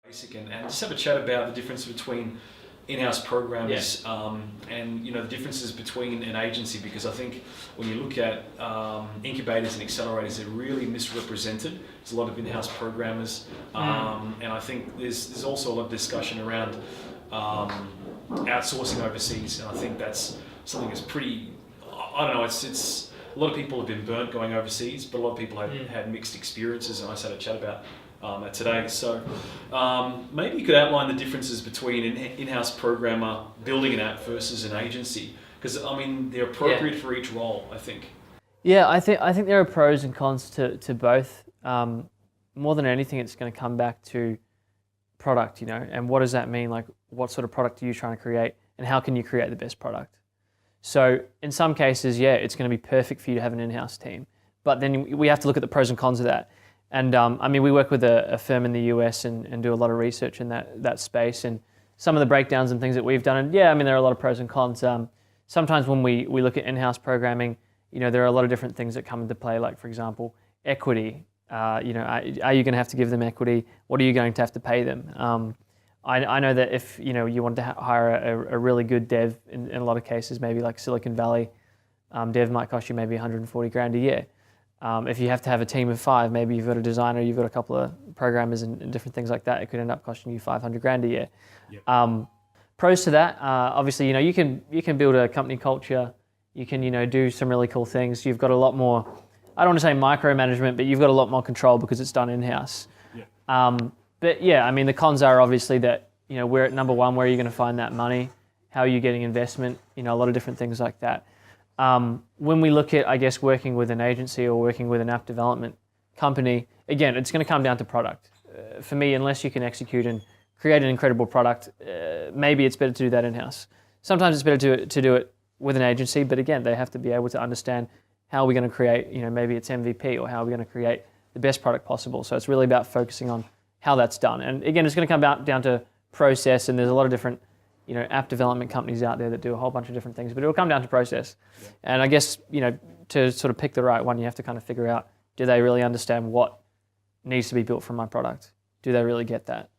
And just have a chat about the difference between in-house programmers and the differences between an agency, because I think when you look at incubators and accelerators, they're really misrepresented. There's a lot of in-house programmers, and I think there's also a lot of discussion around outsourcing overseas, and I think that's something that's pretty, I don't know, it's a lot of people have been burnt going overseas, but a lot of people have had mixed experiences, and I just had a chat about that today. So maybe you could outline the differences between an in-house programmer building an app versus an agency, because I mean they're appropriate for each role, I think. Yeah, I think there are pros and cons to both. More than anything, it's going to come back to product, and what does that mean? Like, what sort of product are you trying to create, and how can you create the best product? So in some cases, it's going to be perfect for you to have an in-house team, but then we have to look at the pros and cons of that. And we work with a firm in the US and do a lot of research in that space, and some of the breakdowns and things that we've done. And there are a lot of pros and cons. Sometimes when we look at in-house programming, there are a lot of different things that come into play. Like, for example, equity. Are you going to have to give them equity? What are you going to have to pay them? I know that if you want to hire a really good dev, in a lot of cases, maybe like Silicon Valley, dev might cost you maybe 140 grand a year. If you have to have a team of 5, maybe you've got a designer, you've got a couple of programmers and different things like that, it could end up costing you 500 grand a year. Yep. Pros to that, obviously, you can build a company culture, you can, do some really cool things. You've got a lot more, I don't want to say micromanagement, but you've got a lot more control because it's done in-house. Yeah. But the cons are obviously that, we're at number one, where are you going to find that money? How are you getting investment? A lot of different things like that. When we look at, I guess, working with an agency or working with an app development company, again, it's going to come down to product. For me, unless you can execute and create an incredible product, maybe it's better to do that in-house. Sometimes it's better to do it with an agency, but again, they have to be able to understand how we're going to create, maybe it's MVP, or how we're going to create the best product possible. So it's really about focusing on how that's done. And again, it's going to come down to process, and there's a lot of different app development companies out there that do a whole bunch of different things, but it'll come down to process. Yeah. And I guess, to sort of pick the right one, you have to kind of figure out, do they really understand what needs to be built from my product? Do they really get that?